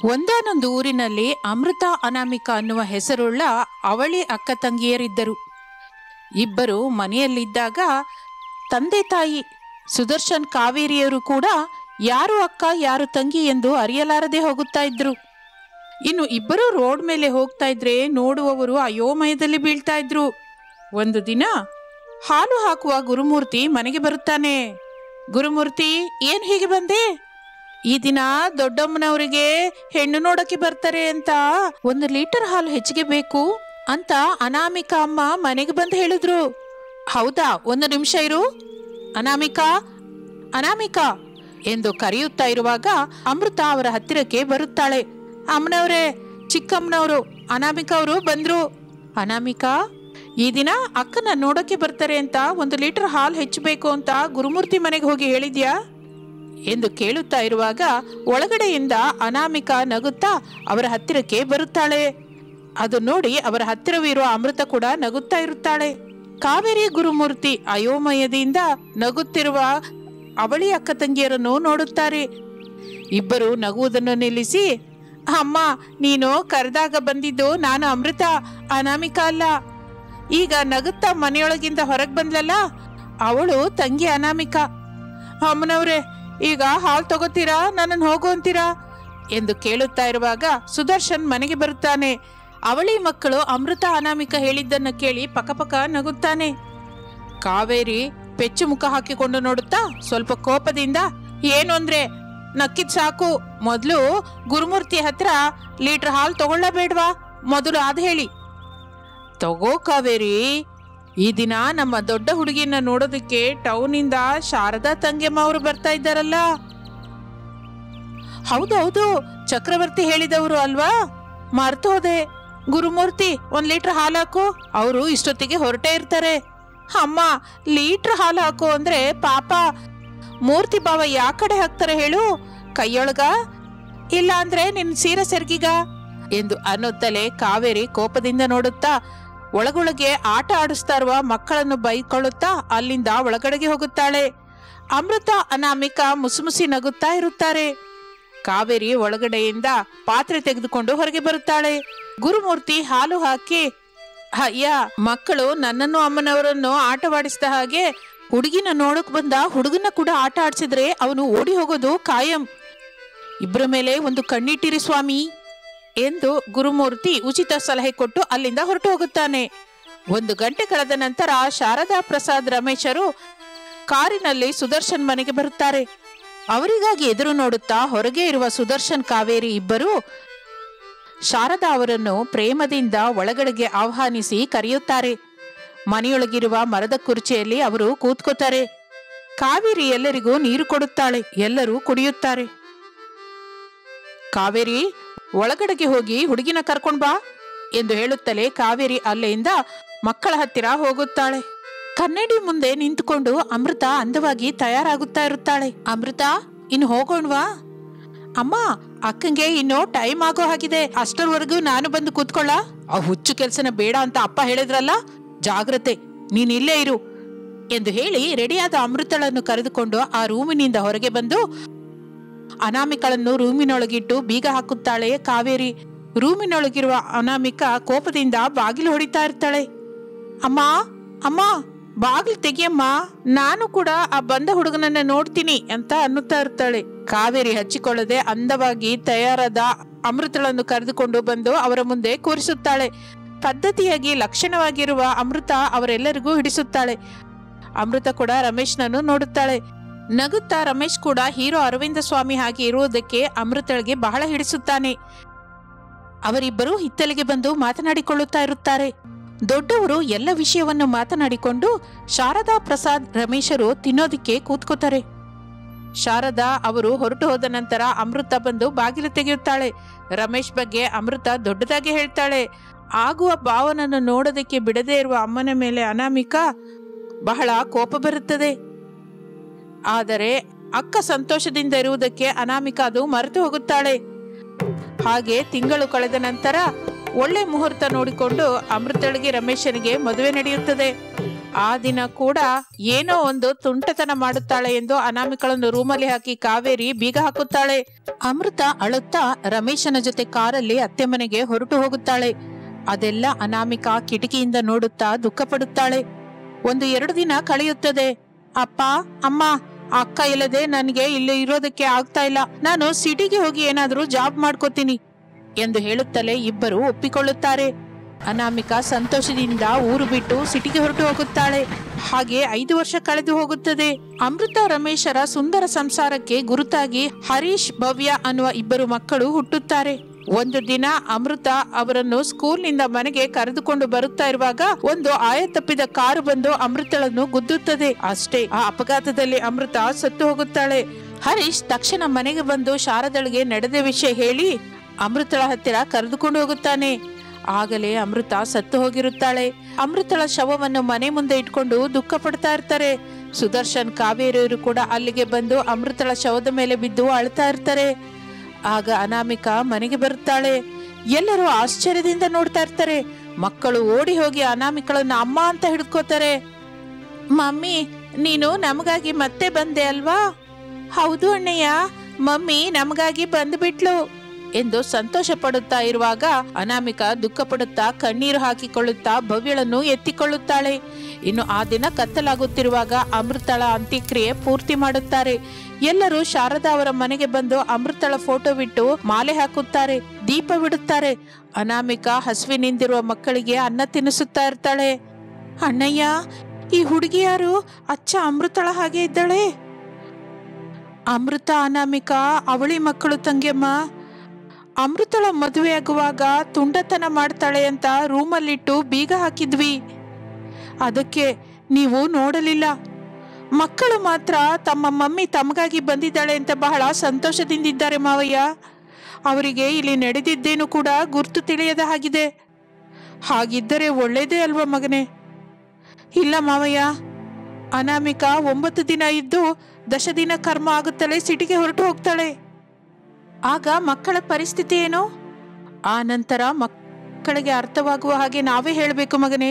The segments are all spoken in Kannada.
ಒಂದಾನೊಂದು ಊರಿನಲ್ಲಿ ಅಮೃತ ಅನಾಮಿಕ ಅನ್ನುವ ಹೆಸರುಳ್ಳ ಅವಳಿ ಅಕ್ಕ ತಂಗಿಯರಿದ್ದರು. ಇಬ್ಬರು ಮನೆಯಲ್ಲಿದ್ದಾಗ ತಂದೆ ತಾಯಿ ಸುದರ್ಶನ್ ಕಾವೇರಿಯರು ಕೂಡ ಯಾರು ಅಕ್ಕ ಯಾರು ತಂಗಿ ಎಂದು ಅರಿಯಲಾರದೆ ಹೋಗುತ್ತಾ ಇದ್ರು. ಇನ್ನು ಇಬ್ಬರು ರೋಡ್ ಮೇಲೆ ಹೋಗ್ತಾ ಇದ್ರೆ ನೋಡುವವರು ಅಯೋಮಯದಲ್ಲಿ ಬೀಳ್ತಾ ಇದ್ರು. ಒಂದು ದಿನ ಹಾಲು ಹಾಕುವ ಗುರುಮೂರ್ತಿ ಮನೆಗೆ ಬರುತ್ತಾನೆ. ಗುರುಮೂರ್ತಿ, ಏನ್ ಹೀಗೆ ಬಂದೆ? ಈ ದಿನ ದೊಡ್ಡಮ್ಮನವರಿಗೆ ಹೆಣ್ಣು ನೋಡಕ್ಕೆ ಬರ್ತಾರೆ ಅಂತ 1 ಲೀಟರ್ ಹಾಲು ಹೆಚ್ಚಿಗೆ ಬೇಕು ಅಂತ ಅನಾಮಿಕ ಅಮ್ಮ ಮನೆಗೆ ಬಂದು ಹೇಳಿದ್ರು. ಹೌದಾ, 1 ನಿಮಿಷ ಇರು. ಅನಾಮಿಕಾ ಅನಾಮಿಕಾ ಎಂದು ಕರೆಯುತ್ತಾ ಇರುವಾಗ ಅಮೃತ ಅವರ ಹತ್ತಿರಕ್ಕೆ ಬರುತ್ತಾಳೆ. ಅಮ್ಮನವರೇ, ಚಿಕ್ಕಮ್ಮನವರು ಅನಾಮಿಕಾ ಅವರು ಬಂದ್ರು. ಅನಾಮಿಕಾ, ಈ ದಿನ ಅಕ್ಕನ ನೋಡಕ್ಕೆ ಬರ್ತಾರೆ ಅಂತ 1 ಲೀಟರ್ ಹಾಲು ಹೆಚ್ಚಬೇಕು ಅಂತ ಗುರುಮೂರ್ತಿ ಮನೆಗೆ ಹೋಗಿ ಹೇಳಿದ್ಯಾ ಎಂದು ಕೇಳುತ್ತಾ ಇರುವಾಗ ಒಳಗಡೆಯಿಂದ ಅನಾಮಿಕಾ ನಗುತ್ತಾ ಅವರ ಹತ್ತಿರಕ್ಕೆ ಬರುತ್ತಾಳೆ. ಅದು ನೋಡಿ ಅವರ ಹತ್ತಿರವಿರುವ ಅಮೃತ ಕೂಡ ನಗುತ್ತಾ ಇರುತ್ತಾಳೆ. ಕಾವೇರಿ ಗುರುಮೂರ್ತಿ ಅಯೋಮಯದಿಂದ ನಗುತ್ತಿರುವ ಅವಳಿ ಅಕ್ಕ ತಂಗಿಯರನ್ನು ನೋಡುತ್ತಾರೆ. ಇಬ್ಬರು ನಗುವುದನ್ನು ನಿಲ್ಲಿಸಿ, ಅಮ್ಮ, ನೀನು ಕರೆದಾಗ ಬಂದಿದ್ದು ನಾನು ಅಮೃತ, ಅನಾಮಿಕಾ ಅಲ್ಲ. ಈಗ ನಗುತ್ತಾ ಮನೆಯೊಳಗಿಂದ ಹೊರಗೆ ಬಂದ್ಲಲ್ಲ, ಅವಳು ತಂಗಿ ಅನಾಮಿಕಾ. ಅಮ್ಮನವ್ರೆ, ಈಗ ಹಾಲು ತಗೋತೀರಾ, ನನ್ನನ್ನು ಹೋಗು ಅಂತೀರಾ ಎಂದು ಕೇಳುತ್ತಾ ಇರುವಾಗ ಸುದರ್ಶನ್ ಮನೆಗೆ ಬರುತ್ತಾನೆ. ಅವಳಿ ಮಕ್ಕಳು ಅಮೃತ ಅನಾಮಿಕ ಹೇಳಿದ್ದನ್ನು ಕೇಳಿ ಪಕಪಕ ನಗುತ್ತಾನೆ. ಕಾವೇರಿ ಪೆಚ್ಚು ಮುಖ ಹಾಕಿಕೊಂಡು ನೋಡುತ್ತಾ ಸ್ವಲ್ಪ ಕೋಪದಿಂದ, ಏನು ಅಂದ್ರೆ ನಕ್ಕಿದ್ ಸಾಕು, ಮೊದಲು ಗುರುಮೂರ್ತಿ ಹತ್ರ ಲೀಟರ್ ಹಾಲು ತಗೊಳ್ಳಬೇಡ್ವಾ? ಮೊದಲು ಅದು ಹೇಳಿ. ತಗೋ ಕಾವೇರಿ, ಈ ದಿನ ನಮ್ಮ ದೊಡ್ಡ ಹುಡುಗಿನ ನೋಡೋದಕ್ಕೆ ಟೌನಿಂದ ಶಾರದಾ ತಂಗೆಮ್ಮ ಅವರು ಬರ್ತಾ ಇದ್ದಾರಲ್ಲ. ಹೌದೌದು, ಚಕ್ರವರ್ತಿ ಹೇಳಿದವರು ಅಲ್ವಾ, ಮರ್ತು ಹೋದೆ. ಗುರುಮೂರ್ತಿ 1 ಲೀಟರ್ ಹಾಲು ಹಾಕು, ಅವರು ಇಷ್ಟೊತ್ತಿಗೆ ಹೊರಟೇ ಇರ್ತಾರೆ. ಅಮ್ಮ, ಲೀಟರ್ ಹಾಲು ಹಾಕು ಅಂದ್ರೆ ಪಾಪ ಮೂರ್ತಿ ಭಾವ ಯಾ ಕಡೆ ಹಾಕ್ತಾರೆ ಹೇಳು? ಕೈಯೊಳಗ, ಇಲ್ಲ ಅಂದ್ರೆ ನಿನ್ನ ಸೀರೆ ಸೆರ್ಗಿಗ ಎಂದು ಅನ್ನುತ್ತಲೇ ಕಾವೇರಿ ಕೋಪದಿಂದ ನೋಡುತ್ತಾ ಒಳಗೊಳಗೆ ಆಟ ಆಡಿಸ್ತಾ ಇರುವ ಮಕ್ಕಳನ್ನು ಬೈಕೊಳ್ಳುತ್ತಾ ಅಲ್ಲಿಂದ ಒಳಗಡೆಗೆ ಹೋಗುತ್ತಾಳೆ. ಅಮೃತ ಅನಾಮಿಕಾ ಮುಸುಮುಸಿ ನಗುತ್ತಾ ಇರುತ್ತಾರೆ. ಕಾವೇರಿ ಒಳಗಡೆಯಿಂದ ಪಾತ್ರೆ ತೆಗೆದುಕೊಂಡು ಹೊರಗೆ ಬರುತ್ತಾಳೆ. ಗುರುಮೂರ್ತಿ ಹಾಲು ಹಾಕಿ, ಅಯ್ಯ, ಮಕ್ಕಳು ನನ್ನನ್ನು ಅಮ್ಮನವರನ್ನು ಆಟವಾಡಿಸಿದ ಹಾಗೆ ಹುಡುಗಿನ ನೋಡಕ್ ಬಂದ ಹುಡುಗನ ಕೂಡ ಆಟ ಆಡಿಸಿದ್ರೆ ಅವನು ಓಡಿ ಹೋಗೋದು ಕಾಯಂ. ಇಬ್ಬರ ಮೇಲೆ ಒಂದು ಕಣ್ಣಿಟ್ಟಿರಿ ಸ್ವಾಮಿ ಎಂದು ಗುರುಮೂರ್ತಿ ಉಚಿತ ಸಲಹೆ ಕೊಟ್ಟು ಅಲ್ಲಿಂದ ಹೊರಟು ಹೋಗುತ್ತಾನೆ. 1 ಗಂಟೆ ಕಳೆದ ನಂತರ ಶಾರದಾ ಪ್ರಸಾದ್ ರಮೇಶರು ಕಾರಿನಲ್ಲಿ ಸುದರ್ಶನ್ ಮನೆಗೆ ಬರುತ್ತಾರೆ. ಅವರಿಗಾಗಿ ಎದುರು ನೋಡುತ್ತಾ ಹೊರಗೆ ಇರುವ ಸುದರ್ಶನ್ ಕಾವೇರಿ ಇಬ್ಬರು ಶಾರದಾ ಅವರನ್ನು ಪ್ರೇಮದಿಂದ ಒಳಗಡೆಗೆ ಆಹ್ವಾನಿಸಿ ಕರೆಯುತ್ತಾರೆ. ಮನೆಯೊಳಗಿರುವ ಮರದ ಕುರ್ಚಿಯಲ್ಲಿ ಅವರು ಕೂತ್ಕೋತಾರೆ. ಕಾವೇರಿ ಎಲ್ಲರಿಗೂ ನೀರು ಕೊಡುತ್ತಾಳೆ. ಎಲ್ಲರೂ ಕುಡಿಯುತ್ತಾರೆ. ಕಾವೇರಿ, ಒಳಗಡೆಗೆ ಹೋಗಿ ಹುಡುಗಿನ ಕರ್ಕೊಂಡ್ ಬಾ ಎಂದು ಹೇಳುತ್ತಲೇ ಕಾವೇರಿ ಅಲ್ಲೆಯಿಂದ ಮಕ್ಕಳ ಹತ್ತಿರ ಹೋಗುತ್ತಾಳೆ. ಕನ್ನಡಿ ಮುಂದೆ ನಿಂತುಕೊಂಡು ಅಮೃತ ಅಂದವಾಗಿ ತಯಾರಾಗುತ್ತಾ ಇರುತ್ತಾಳೆ. ಅಮೃತ, ಇನ್ನು ಹೋಗೋಣವಾ? ಅಮ್ಮ, ಅಕ್ಕಂಗೆ ಇನ್ನು ಟೈಮ್ ಆಗೋ ಹಾಗಿದೆ, ಅಷ್ಟರವರೆಗೂ ನಾನು ಬಂದು ಕೂತ್ಕೊಳ್ಳ? ಆ ಹುಚ್ಚು ಕೆಲಸನ ಬೇಡ ಅಂತ ಅಪ್ಪ ಹೇಳಿದ್ರಲ್ಲ, ಜಾಗ್ರತೆ, ನೀನ್ ಇಲ್ಲೇ ಇರು ಎಂದು ಹೇಳಿ ರೆಡಿಯಾದ ಅಮೃತಳನ್ನು ಕರೆದುಕೊಂಡು ಆ ರೂಮಿನಿಂದ ಹೊರಗೆ ಬಂದು ಅನಾಮಿಕಳನ್ನು ರೂಮಿನೊಳಗಿಟ್ಟು ಬೀಗ ಹಾಕುತ್ತಾಳೆ ಕಾವೇರಿ. ರೂಮಿನೊಳಗಿರುವ ಅನಾಮಿಕಾ ಕೋಪದಿಂದ ಬಾಗಿಲು ಹೊಡಿತಾ ಇರ್ತಾಳೆ. ಅಮ್ಮ ಅಮ್ಮ, ಬಾಗಿಲು ತೆಗಿಯಮ್ಮ, ನಾನು ಕೂಡ ಆ ಬಂದ ಹುಡುಗನನ್ನ ನೋಡ್ತೀನಿ ಅಂತ ಅನ್ನುತ್ತಾ ಇರ್ತಾಳೆ. ಕಾವೇರಿ ಹಚ್ಚಿಕೊಳ್ಳದೆ ಅಂದವಾಗಿ ತಯಾರಾದ ಅಮೃತಳನ್ನು ಕರೆದುಕೊಂಡು ಬಂದು ಅವರ ಮುಂದೆ ಕೂರಿಸುತ್ತಾಳೆ. ಪದ್ಧತಿಯಾಗಿ ಲಕ್ಷಣವಾಗಿರುವ ಅಮೃತ ಅವರೆಲ್ಲರಿಗೂ ಹಿಡಿಸುತ್ತಾಳೆ. ಅಮೃತ ಕೂಡ ರಮೇಶ್ನನ್ನು ನೋಡುತ್ತಾಳೆ. ನಗುತ್ತಾ ರಮೇಶ್ ಕೂಡ ಹೀರೋ ಅರವಿಂದ ಸ್ವಾಮಿ ಹಾಗೆ ಇರುವುದಕ್ಕೆ ಅಮೃತಳಿಗೆ ಬಹಳ ಹಿಡಿಸುತ್ತಾನೆ. ಅವರಿಬ್ಬರು ಹಿತ್ತಲಿಗೆ ಬಂದು ಮಾತನಾಡಿಕೊಳ್ಳುತ್ತಾ ಇರುತ್ತಾರೆ. ದೊಡ್ಡವರು ಎಲ್ಲ ವಿಷಯವನ್ನು ಮಾತನಾಡಿಕೊಂಡು ಶಾರದಾ ಪ್ರಸಾದ್ ರಮೇಶರು ತಿನ್ನೋದಿಕ್ಕೆ ಕೂತ್ಕೋತಾರೆ. ಶಾರದಾ ಅವರು ಹೊರಟು ಹೋದ ನಂತರ ಅಮೃತ ಬಂದು ಬಾಗಿಲು ತೆಗೆಯುತ್ತಾಳೆ. ರಮೇಶ್ ಬಗ್ಗೆ ಅಮೃತ ದೊಡ್ಡದಾಗಿ ಹೇಳ್ತಾಳೆ. ಆಗುವ ಭಾವನನ್ನು ನೋಡೋದಕ್ಕೆ ಬಿಡದೇ ಇರುವ ಅಮ್ಮನ ಮೇಲೆ ಅನಾಮಿಕಾ ಬಹಳ ಕೋಪ ಬರುತ್ತದೆ. ಆದರೆ ಅಕ್ಕ ಸಂತೋಷದಿಂದ ಇರುವುದಕ್ಕೆ ಅನಾಮಿಕಾ ಅದು ಮರೆತು ಹೋಗುತ್ತಾಳೆ. ಹಾಗೆ ತಿಂಗಳು ಕಳೆದ ನಂತರ ಒಳ್ಳೆ ಮುಹೂರ್ತ ನೋಡಿಕೊಂಡು ಅಮೃತಳಿಗೆ ರಮೇಶನಿಗೆ ಮದುವೆ ನಡೆಯುತ್ತದೆ. ಆ ದಿನ ಕೂಡ ಏನೋ ಒಂದು ತುಂಟತನ ಮಾಡುತ್ತಾಳೆ ಎಂದು ಅನಾಮಿಕಳನ್ನು ರೂಮಲ್ಲಿ ಹಾಕಿ ಕಾವೇರಿ ಬೀಗ ಹಾಕುತ್ತಾಳೆ. ಅಮೃತ ಅಳುತ್ತಾ ರಮೇಶನ ಜೊತೆ ಕಾರಲ್ಲಿ ಅತ್ತೆ ಮನೆಗೆ ಹೊರಟು ಹೋಗುತ್ತಾಳೆ. ಅದೆಲ್ಲ ಅನಾಮಿಕಾ ಕಿಟಕಿಯಿಂದ ನೋಡುತ್ತಾ ದುಃಖ ಪಡುತ್ತಾಳೆ. 1-2 ದಿನ ಕಳೆಯುತ್ತದೆ. ಅಪ್ಪ, ಅಮ್ಮ, ಅಕ್ಕ ಇಲ್ಲದೆ ನನಗೆ ಇಲ್ಲಿ ಇರೋದಕ್ಕೆ ಆಗ್ತಾ ಇಲ್ಲ. ನಾನು ಸಿಟಿಗೆ ಹೋಗಿ ಏನಾದ್ರೂ ಜಾಬ್ ಮಾಡ್ಕೋತೀನಿ ಎಂದು ಹೇಳುತ್ತಲೇ ಇಬ್ಬರು ಒಪ್ಪಿಕೊಳ್ಳುತ್ತಾರೆ. ಅನಾಮಿಕಾ ಸಂತೋಷದಿಂದ ಊರು ಬಿಟ್ಟು ಸಿಟಿಗೆ ಹೊರಟು ಹೋಗುತ್ತಾಳೆ. ಹಾಗೆ 5 ವರ್ಷ ಕಳೆದು ಹೋಗುತ್ತದೆ. ಅಮೃತ ರಮೇಶರ ಸುಂದರ ಸಂಸಾರಕ್ಕೆ ಗುರುತಾಗಿ ಹರೀಶ್, ಭವ್ಯ ಅನ್ನುವ ಇಬ್ಬರು ಮಕ್ಕಳು ಹುಟ್ಟುತ್ತಾರೆ. ಒಂದು ದಿನ ಅಮೃತ ಅವರನ್ನು ಸ್ಕೂಲ್ನಿಂದ ಮನೆಗೆ ಕರೆದುಕೊಂಡು ಬರುತ್ತಾ ಇರುವಾಗ ಒಂದು ಆಯತಪ್ಪಿದ ಕಾರು ಬಂದು ಅಮೃತಳನ್ನು ಗುದ್ದುತ್ತದೆ. ಅಷ್ಟೇ, ಆ ಅಪಘಾತದಲ್ಲಿ ಅಮೃತ ಸತ್ತು ಹೋಗುತ್ತಾಳೆ. ಹರೀಶ್ ತಕ್ಷಣ ಮನೆಗೆ ಬಂದು ಶಾರದಳಿಗೆ ನಡೆದ ವಿಷಯ ಹೇಳಿ ಅಮೃತಳ ಹತ್ತಿರ ಕರೆದುಕೊಂಡು ಹೋಗುತ್ತಾನೆ. ಆಗಲೇ ಅಮೃತ ಸತ್ತು ಹೋಗಿರುತ್ತಾಳೆ. ಅಮೃತಳ ಶವವನ್ನು ಮನೆ ಮುಂದೆ ಇಟ್ಕೊಂಡು ದುಃಖ ಪಡ್ತಾ ಇರ್ತಾರೆ. ಸುದರ್ಶನ್, ಕಾವೇರಿಯರು ಕೂಡ ಅಲ್ಲಿಗೆ ಬಂದು ಅಮೃತಳ ಶವದ ಮೇಲೆ ಬಿದ್ದು ಅಳ್ತಾ ಇರ್ತಾರೆ. ಆಗ ಅನಾಮಿಕಾ ಮನೆಗೆ ಬರುತ್ತಾಳೆ. ಎಲ್ಲರೂ ಆಶ್ಚರ್ಯದಿಂದ ನೋಡ್ತಾ ಇರ್ತಾರೆ. ಮಕ್ಕಳು ಓಡಿ ಹೋಗಿ ಅನಾಮಿಕಳನ್ನ ಅಮ್ಮ ಅಂತ ಹಿಡ್ಕೋತಾರೆ. ಮಮ್ಮಿ, ನೀನು ನಮಗಾಗಿ ಮತ್ತೆ ಬಂದೆ ಅಲ್ವಾ? ಹೌದು ಅಣ್ಣಯ್ಯ, ಮಮ್ಮಿ ನಮಗಾಗಿ ಬಂದ್ಬಿಟ್ಲು ಎಂದು ಸಂತೋಷ ಪಡುತ್ತಾ ಇರುವಾಗ ಅನಾಮಿಕಾ ದುಃಖ ಪಡುತ್ತಾ ಕಣ್ಣೀರು ಹಾಕಿಕೊಳ್ಳುತ್ತಾ ಭವ್ಯಳನ್ನು ಎತ್ತಿಕೊಳ್ಳುತ್ತಾಳೆ. ಇನ್ನು ಆ ದಿನ ಕತ್ತಲಾಗುತ್ತಿರುವಾಗ ಅಮೃತಳ ಅಂತ್ಯಕ್ರಿಯೆ ಪೂರ್ತಿ ಮಾಡುತ್ತಾರೆ. ಎಲ್ಲರೂ ಶಾರದಾ ಅವರ ಮನೆಗೆ ಬಂದು ಅಮೃತಳ ಫೋಟೋ ಬಿಟ್ಟು ಮಾಲೆ ಹಾಕುತ್ತಾರೆ, ದೀಪ ಬಿಡುತ್ತಾರೆ. ಅನಾಮಿಕಾ ಹಸುವಿನಿಂದಿರುವ ಮಕ್ಕಳಿಗೆ ಅನ್ನ ತಿನ್ನಿಸುತ್ತಾ ಇರ್ತಾಳೆ. ಅಣ್ಣಯ್ಯ, ಈ ಹುಡುಗಿ ಯಾರು? ಅಚ್ಚ ಅಮೃತಳ ಹಾಗೆ ಇದ್ದಾಳೆ. ಅಮೃತ, ಅನಾಮಿಕಾ ಅವಳಿ ಮಕ್ಕಳು ತಂಗಿಯಮ್ಮ. ಅಮೃತಳ ಮದುವೆಯಾಗುವಾಗ ತುಂಡತನ ಮಾಡ್ತಾಳೆ ಅಂತ ರೂಮಲ್ಲಿಟ್ಟು ಬೀಗ ಹಾಕಿದ್ವಿ. ಅದಕ್ಕೆ ನೀವು ನೋಡಲಿಲ್ಲ. ಮಕ್ಕಳು ಮಾತ್ರ ತಮ್ಮ ಮಮ್ಮಿ ತಮಗಾಗಿ ಬಂದಿದ್ದಾಳೆ ಅಂತ ಬಹಳ ಸಂತೋಷದಿಂದಿದ್ದಾರೆ ಮಾವಯ್ಯ. ಅವರಿಗೆ ಇಲ್ಲಿ ನಡೆದಿದ್ದೇನು ಕೂಡ ಗುರ್ತು ತಿಳಿಯದ ಹಾಗಿದೆ. ಹಾಗಿದ್ದರೆ ಒಳ್ಳೇದೇ ಅಲ್ವಾ ಮಗನೇ? ಇಲ್ಲ ಮಾವಯ್ಯ, ಅನಾಮಿಕಾ 9 ದಿನ ಇದ್ದು 10 ದಿನ ಕರ್ಮ ಆಗುತ್ತಲೇ ಸಿಟಿಗೆ ಹೊರಟು ಹೋಗ್ತಾಳೆ. ಆಗ ಮಕ್ಕಳ ಪರಿಸ್ಥಿತಿ ಏನು? ಆ ನಂತರ ಮಕ್ಕಳಿಗೆ ಅರ್ಥವಾಗುವ ಹಾಗೆ ನಾವೇ ಹೇಳಬೇಕು ಮಗನೇ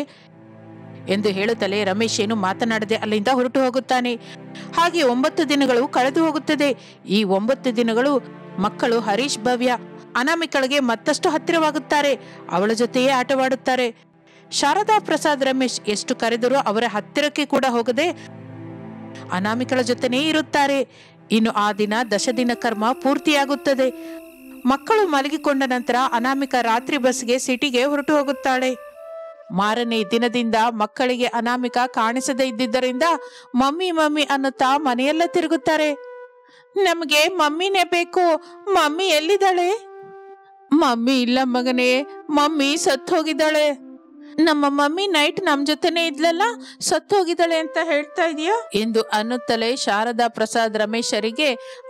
ಎಂದು ಹೇಳುತ್ತಲೇ ರಮೇಶ್ ಏನು ಮಾತನಾಡದೆ ಅಲ್ಲಿಂದ ಹೊರಟು ಹೋಗುತ್ತಾನೆ. ಹಾಗೆ 9 ದಿನಗಳು ಕಳೆದು ಹೋಗುತ್ತದೆ. ಈ 9 ದಿನಗಳು ಮಕ್ಕಳು ಹರೀಶ್, ಭವ್ಯ ಅನಾಮಿಕಳಿಗೆ ಮತ್ತಷ್ಟು ಹತ್ತಿರವಾಗುತ್ತಾರೆ. ಅವಳ ಜೊತೆಯೇ ಆಟವಾಡುತ್ತಾರೆ. ಶಾರದಾ, ಪ್ರಸಾದ್, ರಮೇಶ್ ಎಷ್ಟು ಕರೆದರೂ ಅವರ ಹತ್ತಿರಕ್ಕೆ ಕೂಡ ಹೋಗದೆ ಅನಾಮಿಕಳ ಜೊತೆನೇ ಇರುತ್ತಾರೆ. ಇನ್ನು ಆ ದಿನ 10 ದಿನ ಕರ್ಮ ಪೂರ್ತಿಯಾಗುತ್ತದೆ. ಮಕ್ಕಳು ಮಲಗಿಕೊಂಡ ನಂತರ ಅನಾಮಿಕಾ ರಾತ್ರಿ ಬಸ್ಗೆ ಸಿಟಿಗೆ ಹೊರಟು ಹೋಗುತ್ತಾಳೆ. ಮಾರನೇ ದಿನದಿಂದ ಮಕ್ಕಳಿಗೆ ಅನಾಮಿಕಾ ಕಾಣಿಸದೇ ಇದ್ದಿದ್ದರಿಂದ ಮಮ್ಮಿ ಮಮ್ಮಿ ಅನ್ನುತ್ತಾ ಮನೆಯೆಲ್ಲ ತಿರುಗುತ್ತಾರೆ. ನಮಗೆ ಮಮ್ಮಿನೇ ಬೇಕು, ಮಮ್ಮಿ ಎಲ್ಲಿದ್ದಾಳೆ? ಮಮ್ಮಿ ಇಲ್ಲ ಮಗನೇ, ಮಮ್ಮಿ ಸತ್ತು ಹೋಗಿದ್ದಾಳೆ. ನಮ್ಮ ಮಮ್ಮಿ ನೈಟ್ ನಮ್ ಜೊತೆನೆ ಇದ್ಲಲ್ಲ, ಸತ್ತು ಹೋಗಿದ್ದಾಳೆ ಅಂತ ಹೇಳ್ತಾ ಇದೀಯಾ ಎಂದು ಅನ್ನುತ್ತಲೇ ಶಾರದಾ, ಪ್ರಸಾದ್, ರಮೇಶರಿಗೆ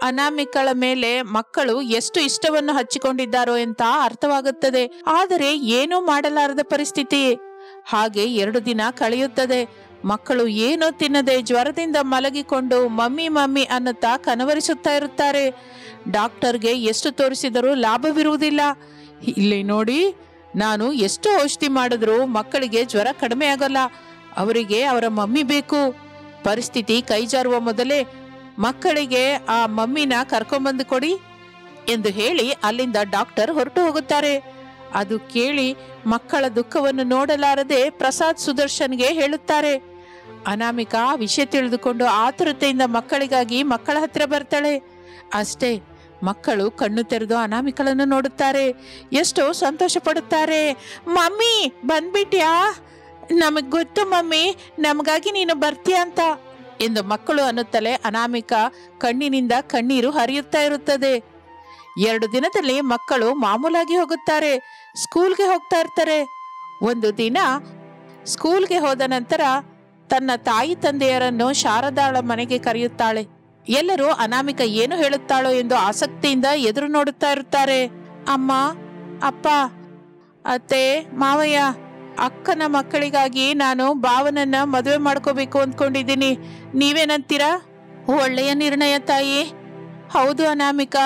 ಅನಾಮಿಕಳ ಮೇಲೆ ಮಕ್ಕಳು ಎಷ್ಟು ಇಷ್ಟವನ್ನು ಹಚ್ಚಿಕೊಂಡಿದ್ದಾರೋ ಅಂತ ಅರ್ಥವಾಗುತ್ತದೆ. ಆದರೆ ಏನೂ ಮಾಡಲಾರದ ಪರಿಸ್ಥಿತಿ. ಹಾಗೆ 2 ದಿನ ಕಳೆಯುತ್ತದೆ. ಮಕ್ಕಳು ಏನೋ ತಿನ್ನದೆ ಜ್ವರದಿಂದ ಮಲಗಿಕೊಂಡು ಮಮ್ಮಿ ಮಮ್ಮಿ ಅನ್ನುತ್ತಾ ಕನವರಿಸುತ್ತಾ ಇರುತ್ತಾರೆ. ಡಾಕ್ಟರ್ಗೆ ಎಷ್ಟು ತೋರಿಸಿದರೂ ಲಾಭವಿರುವುದಿಲ್ಲ. ಇಲ್ಲಿ ನೋಡಿ, ನಾನು ಎಷ್ಟು ಔಷಧಿ ಮಾಡಿದ್ರೂ ಮಕ್ಕಳಿಗೆ ಜ್ವರ ಕಡಿಮೆ ಆಗಲ್ಲ. ಅವರಿಗೆ ಅವರ ಮಮ್ಮಿ ಬೇಕು. ಪರಿಸ್ಥಿತಿ ಕೈಜಾರುವ ಮೊದಲೇ ಮಕ್ಕಳಿಗೆ ಆ ಮಮ್ಮಿನ ಕರ್ಕೊಂಬಂದು ಕೊಡಿ ಎಂದು ಹೇಳಿ ಅಲ್ಲಿಂದ ಡಾಕ್ಟರ್ ಹೊರಟು ಹೋಗುತ್ತಾರೆ. ಅದು ಕೇಳಿ ಮಕ್ಕಳ ದುಃಖವನ್ನು ನೋಡಲಾರದೆ ಪ್ರಸಾದ್, ಸುದರ್ಶನ್ಗೆ ಹೇಳುತ್ತಾರೆ. ಅನಾಮಿಕಾ ವಿಷಯ ತಿಳಿದುಕೊಂಡು ಆತುರತೆಯಿಂದ ಮಕ್ಕಳಿಗಾಗಿ ಮಕ್ಕಳ ಹತ್ತಿರ ಬರ್ತಾಳೆ. ಅಷ್ಟೇ, ಮಕ್ಕಳು ಕಣ್ಣು ತೆರೆದು ಅನಾಮಿಕಳನ್ನು ನೋಡುತ್ತಾರೆ. ಎಷ್ಟೋ ಸಂತೋಷ ಪಡುತ್ತಾರೆ. ಮಮ್ಮಿ ಬಂದ್ಬಿಟ್ಯಾ? ನಮಗ್ ಗೊತ್ತು ಮಮ್ಮಿ, ನಮಗಾಗಿ ನೀನು ಬರ್ತೀಯ ಅಂತ ಎಂದು ಮಕ್ಕಳು ಅನ್ನುತ್ತಲೇ ಅನಾಮಿಕಾ ಕಣ್ಣಿನಿಂದ ಕಣ್ಣೀರು ಹರಿಯುತ್ತಾ ಇರುತ್ತದೆ. 2 ದಿನದಲ್ಲಿ ಮಕ್ಕಳು ಮಾಮೂಲಾಗಿ ಹೋಗುತ್ತಾರೆ. ಸ್ಕೂಲ್ಗೆ ಹೋಗ್ತಾ ಇರ್ತಾರೆ. ಒಂದು ದಿನ ಸ್ಕೂಲ್ಗೆ ಹೋದ ನಂತರ ತನ್ನ ತಾಯಿ ತಂದೆಯರನ್ನು ಶಾರದಾಳ ಮನೆಗೆ ಕರೆಯುತ್ತಾಳೆ. ಎಲ್ಲರೂ ಅನಾಮಿಕಾ ಏನು ಹೇಳುತ್ತಾಳೋ ಎಂದು ಆಸಕ್ತಿಯಿಂದ ಎದುರು ನೋಡುತ್ತಾ ಇರುತ್ತಾರೆ. ಅಮ್ಮ, ಅಪ್ಪ, ಅತ್ತೆ, ಮಾವಯ್ಯ, ಅಕ್ಕನ ಮಕ್ಕಳಿಗಾಗಿ ನಾನು ಭಾವನನ್ನ ಮದುವೆ ಮಾಡ್ಕೋಬೇಕು ಅಂದ್ಕೊಂಡಿದ್ದೀನಿ. ನೀವೇನಂತೀರಾ? ಒಳ್ಳೆಯ ನಿರ್ಣಯ ತಾಯಿ. ಹೌದು ಅನಾಮಿಕಾ,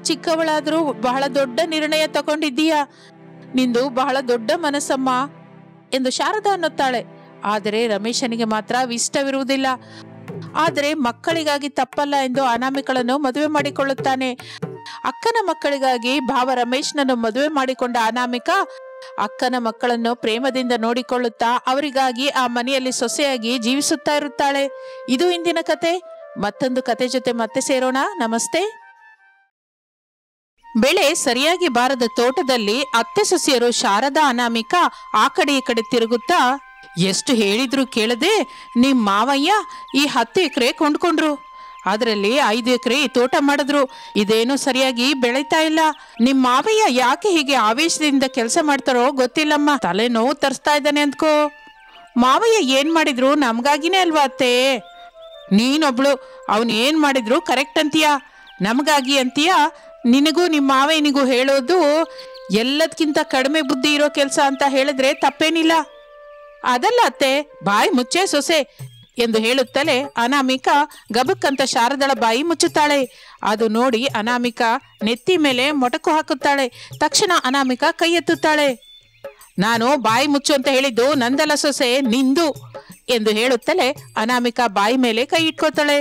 ಚಿಕ್ಕವಳಾದ್ರೂ ಬಹಳ ದೊಡ್ಡ ನಿರ್ಣಯ ತಗೊಂಡಿದ್ದೀಯಾ. ನಿಂದು ಬಹಳ ದೊಡ್ಡ ಮನಸ್ಸಮ್ಮ ಎಂದು ಶಾರದಾ ಅನ್ನುತ್ತಾಳೆ. ಆದರೆ ರಮೇಶನಿಗೆ ಮಾತ್ರ ಇಷ್ಟವಿರುವುದಿಲ್ಲ. ಆದರೆ ಮಕ್ಕಳಿಗಾಗಿ ತಪ್ಪಲ್ಲ ಎಂದು ಅನಾಮಿಕಳನ್ನು ಮದುವೆ ಮಾಡಿಕೊಳ್ಳುತ್ತಾನೆ. ಅಕ್ಕನ ಮಕ್ಕಳಿಗಾಗಿ ಭಾವ ರಮೇಶ್ನನ್ನು ಮದುವೆ ಮಾಡಿಕೊಂಡ ಅನಾಮಿಕ ಅಕ್ಕನ ಮಕ್ಕಳನ್ನು ಪ್ರೇಮದಿಂದ ನೋಡಿಕೊಳ್ಳುತ್ತಾ ಅವರಿಗಾಗಿ ಆ ಮನೆಯಲ್ಲಿ ಸೊಸೆಯಾಗಿ ಜೀವಿಸುತ್ತಾ ಇರುತ್ತಾಳೆ. ಇದು ಇಂದಿನ ಕತೆ. ಮತ್ತೊಂದು ಕತೆ ಜೊತೆ ಮತ್ತೆ ಸೇರೋಣ. ನಮಸ್ತೆ. ಬೆಳೆ ಸರಿಯಾಗಿ ಬಾರದ ತೋಟದಲ್ಲಿ ಅತ್ತೆ ಸೊಸೆಯರು ಶಾರದಾ ಅನಾಮಿಕ ಆ ಕಡೆ ಈ ಕಡೆ ತಿರುಗುತ್ತಾ, ಎಷ್ಟು ಹೇಳಿದ್ರು ಕೇಳದೆ ನಿಮ್ ಮಾವಯ್ಯ ಈ 10 ಎಕರೆ ಕೊಂಡ್ಕೊಂಡ್ರು, ಅದರಲ್ಲಿ 5 ಎಕರೆ ತೋಟ ಮಾಡಿದ್ರು, ಇದೇನು ಸರಿಯಾಗಿ ಬೆಳೀತಾ ಇಲ್ಲ. ನಿಮ್ ಮಾವಯ್ಯ ಯಾಕೆ ಹೀಗೆ ಆವೇಶದಿಂದ ಕೆಲಸ ಮಾಡ್ತಾರೋ ಗೊತ್ತಿಲ್ಲಮ್ಮ, ತಲೆನೋವು ತರಿಸ್ತಾ ಇದ್ದಾನೆ ಅಂದ್ಕೋ. ಮಾವಯ್ಯ ಏನ್ ಮಾಡಿದ್ರು ನಮ್ಗಾಗಿನೇ ಅಲ್ವಾ ಅತ್ತೆ? ನೀನೊಬ್ಳು ಅವನ್ ಏನ್ ಮಾಡಿದ್ರು ಕರೆಕ್ಟ್ ಅಂತೀಯ, ನಮಗಾಗಿ ಅಂತೀಯ. ನಿನಗೂ ನಿಮ್ಮ ಮಾವಯ್ಯನಿಗೂ ಹೇಳೋದು ಎಲ್ಲದಕ್ಕಿಂತ ಕಡಿಮೆ ಬುದ್ಧಿ ಇರೋ ಕೆಲಸ ಅಂತ ಹೇಳಿದ್ರೆ ತಪ್ಪೇನಿಲ್ಲ. ಅದಲ್ಲ ಅತ್ತೆ, ಬಾಯಿ ಮುಚ್ಚೆ ಸೊಸೆ ಎಂದು ಹೇಳುತ್ತಲೇ ಅನಾಮಿಕ ಗಬಕ್ಕಂತ ಶಾರದಳ ಬಾಯಿ ಮುಚ್ಚುತ್ತಾಳೆ. ಅದು ನೋಡಿ ಅನಾಮಿಕ ನೆತ್ತಿ ಮೇಲೆ ಮೊಟಕು ಹಾಕುತ್ತಾಳೆ. ತಕ್ಷಣ ಅನಾಮಿಕ ಕೈ ಎತ್ತುತ್ತಾಳೆ. ನಾನು ಬಾಯಿ ಮುಚ್ಚು ಅಂತ ಹೇಳಿದ್ದು ನಂದಲ್ಲ ಸೊಸೆ, ನಿಂದು ಎಂದು ಹೇಳುತ್ತಲೇ ಅನಾಮಿಕ ಬಾಯಿ ಮೇಲೆ ಕೈ ಇಟ್ಕೋತಾಳೆ.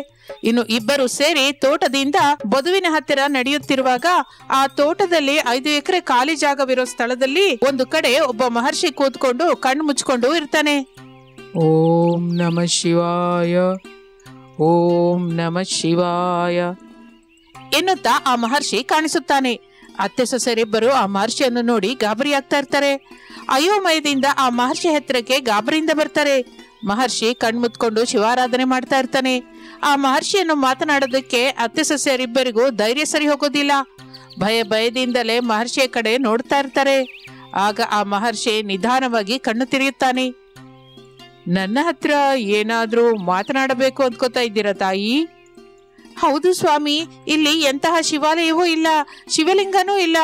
ಇನ್ನು ಇಬ್ಬರು ಸೇರಿ ತೋಟದಿಂದ ಬದುವಿನ ಹತ್ತಿರ ನಡೆಯುತ್ತಿರುವಾಗ ಆ ತೋಟದಲ್ಲಿ 5 ಎಕರೆ ಖಾಲಿ ಜಾಗವಿರೋ ಸ್ಥಳದಲ್ಲಿ ಒಂದು ಕಡೆ ಒಬ್ಬ ಮಹರ್ಷಿ ಕೂತ್ಕೊಂಡು ಕಣ್ಣು ಮುಚ್ಕೊಂಡು ಇರ್ತಾನೆ. ಓಂ ನಮಃ ಶಿವಾಯ, ಓಂ ನಮಃ ಶಿವಾಯ ಎನ್ನುತ್ತಾ ಆ ಮಹರ್ಷಿ ಕಾಣಿಸುತ್ತಾನೆ. ಅತ್ತೆ ಸೊಸೆಯರಿಬ್ಬರು ಆ ಮಹರ್ಷಿಯನ್ನು ನೋಡಿ ಗಾಬರಿ ಆಗ್ತಾ ಇರ್ತಾರೆ. ಅಯೋಮಯದಿಂದ ಆ ಮಹರ್ಷಿ ಹತ್ತಿರಕ್ಕೆ ಗಾಬರಿಯಿಂದ ಬರ್ತಾರೆ. ಮಹರ್ಷಿ ಕಣ್ಮುತ್ಕೊಂಡು ಶಿವಾರಾಧನೆ ಮಾಡ್ತಾ ಇರ್ತಾನೆ. ಆ ಮಹರ್ಷಿಯನ್ನು ಮಾತನಾಡೋದಕ್ಕೆ ಅತ್ತೆ ಸೊಸೆಯರಿಬ್ಬರಿಗೂ ಧೈರ್ಯ ಸರಿ ಹೋಗೋದಿಲ್ಲ. ಭಯದಿಂದಲೇ ಮಹರ್ಷಿಯ ಕಡೆ ನೋಡ್ತಾ ಇರ್ತಾರೆ. ಆಗ ಆ ಮಹರ್ಷಿ ನಿಧಾನವಾಗಿ ಕಣ್ಣು ತಿರುಗುತ್ತಾನೆ. ನನ್ನ ಹತ್ರ ಏನಾದ್ರೂ ಮಾತನಾಡಬೇಕು ಅಂದ್ಕೋತಾ ಇದ್ದೀರಾ ತಾಯಿ? ಹೌದು ಸ್ವಾಮಿ, ಇಲ್ಲಿ ಎಂತಹ ಶಿವಾಲಯವೂ ಇಲ್ಲ, ಶಿವಲಿಂಗನೂ ಇಲ್ಲ.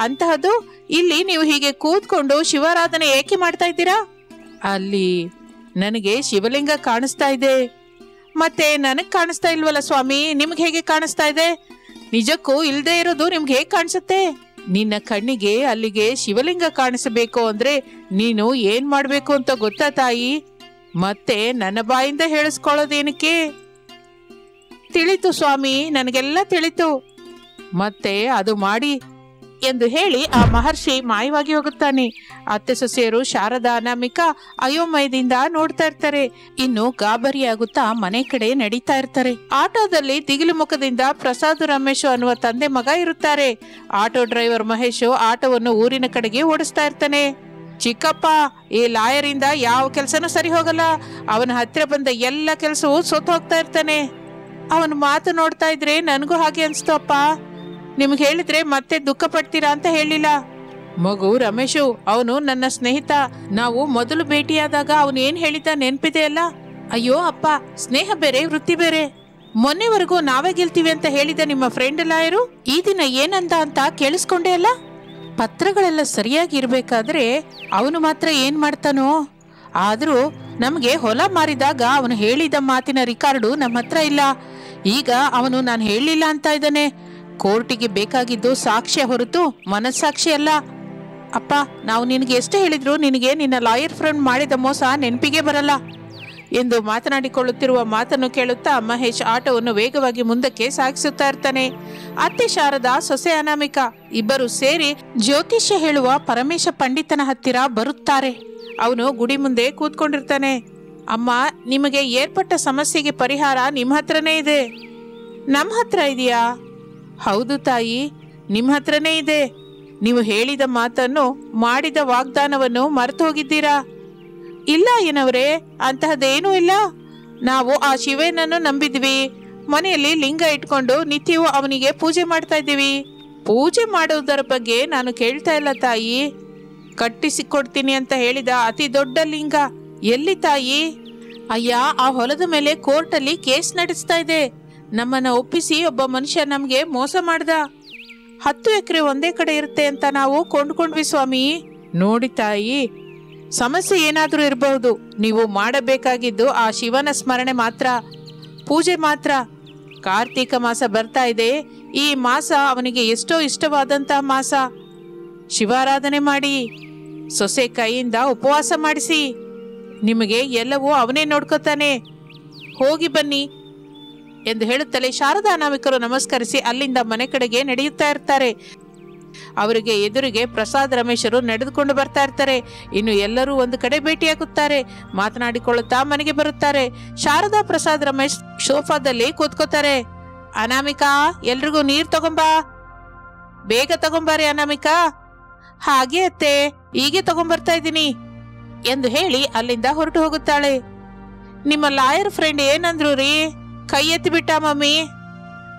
ಅಂತಹದ್ದು ಇಲ್ಲಿ ನೀವು ಹೀಗೆ ಕೂತ್ಕೊಂಡು ಶಿವಾರಾಧನೆ ಏಕೆ ಮಾಡ್ತಾ ಇದ್ದೀರಾ? ಅಲ್ಲಿ ನನಗೆ ಶಿವಲಿಂಗ ಕಾಣಿಸ್ತಾ ಇದೆ. ಮತ್ತೆ ನನಗ್ ಕಾಣಿಸ್ತಾ ಇಲ್ವಲ್ಲ ಸ್ವಾಮಿ, ನಿಮ್ಗೆ ಹೇಗೆ ಕಾಣಿಸ್ತಾ ಇದೆ? ನಿಜಕ್ಕೂ ಇಲ್ದೇ ಇರೋದು ನಿಮ್ಗೆ ಹೇಗೆ ಕಾಣಿಸುತ್ತೆ? ನಿನ್ನ ಕಣ್ಣಿಗೆ ಅಲ್ಲಿಗೆ ಶಿವಲಿಂಗ ಕಾಣಿಸಬೇಕು ಅಂದ್ರೆ ನೀನು ಏನ್ ಮಾಡ್ಬೇಕು ಅಂತ ಗೊತ್ತಾ ತಾಯಿ? ಮತ್ತೆ ನನ್ನ ಬಾಯಿಂದ ಹೇಳಿಸ್ಕೊಳ್ಳೋದೇನಕ್ಕೆ? ತಿಳಿತು ಸ್ವಾಮಿ, ನನಗೆಲ್ಲ ತಿಳಿತು. ಮತ್ತೆ ಅದು ಮಾಡಿ ಎಂದು ಹೇಳಿ ಆ ಮಹರ್ಷಿ ಮಾಯವಾಗಿ ಹೋಗುತ್ತಾನೆ. ಅತ್ತೆ ಸೊಸೆಯರು ಶಾರದಾ ಅನಾಮಿಕ ಅಯೋಮಯದಿಂದ ನೋಡ್ತಾ ಇರ್ತಾರೆ. ಇನ್ನು ಗಾಬರಿಯಾಗುತ್ತಾ ಮನೆ ಕಡೆ ನಡೀತಾ ಇರ್ತಾರೆ. ಆಟೋದಲ್ಲಿ ದಿಗಿಲು ಮುಖದಿಂದ ಪ್ರಸಾದ್ ರಮೇಶ್ ಅನ್ನುವ ತಂದೆ ಮಗ ಇರುತ್ತಾರೆ. ಆಟೋ ಡ್ರೈವರ್ ಮಹೇಶ್ ಆಟೋವನ್ನು ಊರಿನ ಕಡೆಗೆ ಓಡಿಸ್ತಾ ಇರ್ತಾನೆ. ಚಿಕ್ಕಪ್ಪ, ಈ ಲಾಯರ್ ಇಂದ ಯಾವ ಕೆಲ್ಸನೂ ಸರಿ ಹೋಗಲ್ಲ. ಅವನ ಹತ್ತಿರ ಬಂದ ಎಲ್ಲ ಕೆಲಸವೂ ಸೋತು ಹೋಗ್ತಾ ಇರ್ತಾನೆ. ಅವನ ಮಾತು ನೋಡ್ತಾ ಇದ್ರೆ ನನಗೂ ಹಾಗೆ ಅನ್ಸ್ತು ಅಪ್ಪ. ನಿಮ್ಗೆ ಹೇಳಿದ್ರೆ ಮತ್ತೆ ದುಃಖ ಪಡ್ತೀರಾ ಅಂತ ಹೇಳಿಲ್ಲ. ಮಗು ರಮೇಶು ಅವನು ನನ್ನ ಸ್ನೇಹಿತ. ನಾವು ಮೊದಲು ಭೇಟಿಯಾದಾಗ ಅವನು ಏನ್ ಹೇಳಿದ್ದ ನೆನ್ಪಿದೆ ಅಲ್ಲ? ಅಯ್ಯೋ ಅಪ್ಪ, ಸ್ನೇಹ ಬೇರೆ ವೃತ್ತಿ ಬೇರೆ. ಮೊನ್ನೆವರೆಗೂ ನಾವೇ ಗೆಲ್ತೀವಿ ಅಂತ ಹೇಳಿದ ನಿಮ್ಮ ಫ್ರೆಂಡ್ ಲಾಯರು ಈ ದಿನ ಏನಂದ ಅಂತ ಕೇಳಿಸ್ಕೊಂಡೆ ಅಲ್ಲ? ಪತ್ರಗಳೆಲ್ಲ ಸರಿಯಾಗಿ ಇರ್ಬೇಕಾದ್ರೆ ಅವನು ಮಾತ್ರ ಏನ್ ಮಾಡ್ತಾನೋ? ಆದ್ರೂ ನಮ್ಗೆ ಹೊಲ ಮಾರಿದಾಗ ಅವನು ಹೇಳಿದ ಮಾತಿನ ರಿಕಾರ್ಡು ನಮ್ಮ ಹತ್ರ ಇಲ್ಲ. ಈಗ ಅವನು ನಾನು ಹೇಳಿಲ್ಲ ಅಂತ ಇದ್ದಾನೆ. ಕೋರ್ಟಿಗೆ ಬೇಕಾಗಿದ್ದು ಸಾಕ್ಷ್ಯ ಹೊರತು ಮನಸ್ಸಾಕ್ಷಿ ಅಲ್ಲ. ಅಪ್ಪ, ನಾವು ನಿನಗೆ ಎಷ್ಟು ಹೇಳಿದ್ರು ನಿನಗೆ ನಿನ್ನ ಲಾಯರ್ ಫ್ರೆಂಡ್ ಮಾಡಿದ ಮೋಸ ನೆನಪಿಗೆ ಬರಲ್ಲ ಎಂದು ಮಾತನಾಡಿಕೊಳ್ಳುತ್ತಿರುವ ಮಾತನ್ನು ಕೇಳುತ್ತಾ ಮಹೇಶ್ ಆಟೋವನ್ನು ವೇಗವಾಗಿ ಮುಂದಕ್ಕೆ ಸಾಗಿಸುತ್ತಾ ಇರ್ತಾನೆ. ಅತ್ತೆ ಶಾರದಾ, ಸೊಸೆ ಅನಾಮಿಕ ಇಬ್ಬರು ಸೇರಿ ಜ್ಯೋತಿಷ್ಯ ಹೇಳುವ ಪರಮೇಶ ಪಂಡಿತನ ಹತ್ತಿರ ಬರುತ್ತಾರೆ. ಅವನು ಗುಡಿ ಮುಂದೆ ಕೂತ್ಕೊಂಡಿರ್ತಾನೆ. ಅಮ್ಮ, ನಿಮಗೆ ಏರ್ಪಟ್ಟ ಸಮಸ್ಯೆಗೆ ಪರಿಹಾರ ನಿಮ್ಮ ಹತ್ರನೇ ಇದೆ. ನಮ್ಮ ಹತ್ರ ಇದೆಯಾ? ಹೌದು ತಾಯಿ, ನಿಮ್ಮ ಹತ್ರನೇ ಇದೆ. ನೀವು ಹೇಳಿದ ಮಾತನ್ನು, ಮಾಡಿದ ವಾಗ್ದಾನವನ್ನು ಮರೆತು ಹೋಗಿದ್ದೀರಾ? ಇಲ್ಲ ಏನವ್ರೆ, ಅಂತಹದ್ದೇನೂ ಇಲ್ಲ. ನಾವು ಆ ಶಿವನನ್ನು ನಂಬಿದ್ವಿ. ಮನೆಯಲ್ಲಿ ಲಿಂಗ ಇಟ್ಕೊಂಡು ನಿತ್ಯವೂ ಅವನಿಗೆ ಪೂಜೆ ಮಾಡ್ತಾ ಇದ್ದೀವಿ. ಪೂಜೆ ಮಾಡುವುದರ ಬಗ್ಗೆ ನಾನು ಕೇಳ್ತಾ ಇಲ್ಲ ತಾಯಿ. ಕಟ್ಟಿಸಿಕೊಡ್ತೀನಿ ಅಂತ ಹೇಳಿದ ಅತಿ ದೊಡ್ಡ ಲಿಂಗ ಎಲ್ಲಿ ತಾಯಿ? ಅಯ್ಯ, ಆ ಹೊಲದ ಮೇಲೆ ಕೋರ್ಟಲ್ಲಿ ಕೇಸ್ ನಡೆಸ್ತಾ ಇದೆ. ನಮ್ಮನ್ನ ಒಪ್ಪಿಸಿ ಒಬ್ಬ ಮನುಷ್ಯ ನಮ್ಗೆ ಮೋಸ ಮಾಡ್ದ. 10 ಎಕರೆ ಒಂದೇ ಕಡೆ ಇರುತ್ತೆ ಅಂತ ನಾವು ಕೊಂಡ್ಕೊಂಡ್ವಿ ಸ್ವಾಮಿ. ನೋಡಿ ತಾಯಿ, ಸಮಸ್ಯೆ ಏನಾದ್ರೂ ಇರಬಹುದು. ನೀವು ಮಾಡಬೇಕಾಗಿದ್ದು ಆ ಶಿವನ ಸ್ಮರಣೆ ಮಾತ್ರ, ಪೂಜೆ ಮಾತ್ರ. ಕಾರ್ತೀಕ ಮಾಸ ಬರ್ತಾ ಇದೆ. ಈ ಮಾಸ ಅವನಿಗೆ ಎಷ್ಟೋ ಇಷ್ಟವಾದಂತಹ ಮಾಸ. ಶಿವಾರಾಧನೆ ಮಾಡಿ, ಸೊಸೆ ಕೈಯಿಂದ ಉಪವಾಸ ಮಾಡಿಸಿ, ನಿಮಗೆ ಎಲ್ಲವೂ ಅವನೇ ನೋಡ್ಕೋತಾನೆ, ಹೋಗಿ ಬನ್ನಿ ಎಂದು ಹೇಳುತ್ತಲೇ ಶಾರದಾ ಅನಾಮಿಕರು ನಮಸ್ಕರಿಸಿ ಅಲ್ಲಿಂದ ಮನೆ ಕಡೆಗೆ ನಡೆಯುತ್ತಾ ಇರ್ತಾರೆ. ಅವರಿಗೆ ಎದುರಿಗೆ ಪ್ರಸಾದ್ ರಮೇಶರು ನಡೆದುಕೊಂಡು ಬರ್ತಾ ಇರ್ತಾರೆ. ಇನ್ನು ಎಲ್ಲರೂ ಒಂದು ಕಡೆ ಭೇಟಿಯಾಗುತ್ತಾರೆ, ಮಾತನಾಡಿಕೊಳ್ಳುತ್ತಾ ಮನೆಗೆ ಬರುತ್ತಾರೆ. ಶಾರದಾ ಪ್ರಸಾದ್ ರಮೇಶ್ ಸೋಫಾದಲ್ಲಿ ಕೂತ್ಕೋತಾರೆ. ಅನಾಮಿಕಾ, ಎಲ್ರಿಗೂ ನೀರ್ ತಗೊಂಬಾ, ಬೇಗ ತಗೊಂಬಾರಿ ಅನಾಮಿಕಾ. ಹಾಗೆ ಅತ್ತೆ, ಹೀಗೆ ತಗೊಂಬರ್ತಾ ಇದ್ದೀನಿ ಎಂದು ಹೇಳಿ ಅಲ್ಲಿಂದ ಹೊರಟು ಹೋಗುತ್ತಾಳೆ. ನಿಮ್ಮ ಲಾಯರ್ ಫ್ರೆಂಡ್ ಏನಂದ್ರು ರೀ? ಕೈ ಎತ್ತಿ ಬಿಟ್ಟ ಮಮ್ಮಿ.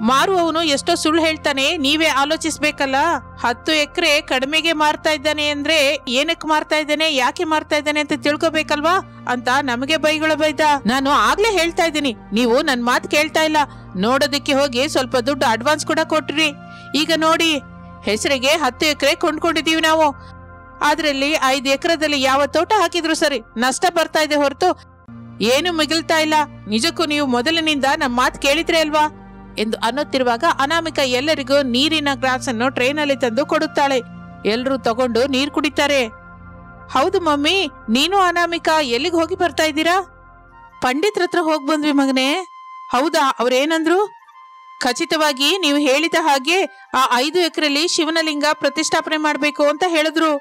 ಮಾರುವವನು ಎಷ್ಟೋ ಸುಳ್ಳು ಹೇಳ್ತಾನೆ, ನೀವೇ ಆಲೋಚಿಸ್ಬೇಕಲ್ಲ. 10 ಎಕರೆ ಕಡಿಮೆಗೆ ಮಾರ್ತಾ ಇದ್ದಾನೆ ಅಂದ್ರೆ ಏನಕ್ಕೆ ಮಾರ್ತಾ ಇದ್ದಾನೆ, ಯಾಕೆ ಮಾರ್ತಾ ಇದ್ದಾನೆ ಅಂತ ತಿಳ್ಕೊಬೇಕಲ್ವಾ ಅಂತ ನಮಗೆ ಬೈಗಳು ಬೈದ. ನಾನು ಆಗ್ಲೇ ಹೇಳ್ತಾ ಇದ್ದೀನಿ, ನೀವು ನನ್ ಮಾತು ಕೇಳ್ತಾ ಇಲ್ಲ. ನೋಡೋದಕ್ಕೆ ಹೋಗಿ ಸ್ವಲ್ಪ ದುಡ್ಡು ಅಡ್ವಾನ್ಸ್ ಕೂಡ ಕೊಟ್ರಿ. ಈಗ ನೋಡಿ, ಹೆಸರಿಗೆ 10 ಎಕರೆ ಕೊಂಡ್ಕೊಂಡಿದೀವಿ ನಾವು. ಅದ್ರಲ್ಲಿ 5 ಎಕರೆದಲ್ಲಿ ಯಾವ ತೋಟ ಹಾಕಿದ್ರು ಸರಿ, ನಷ್ಟ ಬರ್ತಾ ಇದೆ ಹೊರತು ಏನು ಮಿಗಿಲ್ತಾ ಇಲ್ಲ. ನಿಜಕ್ಕೂ ನೀವು ಮೊದಲಿನಿಂದ ನಮ್ಮ ಮಾತು ಕೇಳಿದ್ರೆ ಅಲ್ವಾ ಎಂದು ಅನ್ನುತ್ತಿರುವಾಗ ಅನಾಮಿಕಾ ಎಲ್ಲರಿಗೂ ನೀರಿನ ಗ್ಲಾಸ್ ಅನ್ನು ಟ್ರೈನಲ್ಲಿ ತಂದು ಕೊಡುತ್ತಾಳೆ. ಎಲ್ಲರೂ ತಗೊಂಡು ನೀರು ಕುಡಿತಾರೆ. ಹೌದು ಮಮ್ಮಿ, ನೀನು ಅನಾಮಿಕಾ ಎಲ್ಲಿಗೆ ಹೋಗಿ ಬರ್ತಾ ಇದ್ದೀರಾ? ಪಂಡಿತ್ರ ಹತ್ರ ಹೋಗಿ ಬಂದ್ವಿ ಮಗನೇ. ಹೌದಾ, ಅವ್ರೇನಂದ್ರು? ಖಚಿತವಾಗಿ ನೀವು ಹೇಳಿದ ಹಾಗೆ ಆ 5 ಎಕರೆಯಲ್ಲಿ ಶಿವನ ಲಿಂಗ ಪ್ರತಿಷ್ಠಾಪನೆ ಮಾಡಬೇಕು ಅಂತ ಹೇಳಿದ್ರು.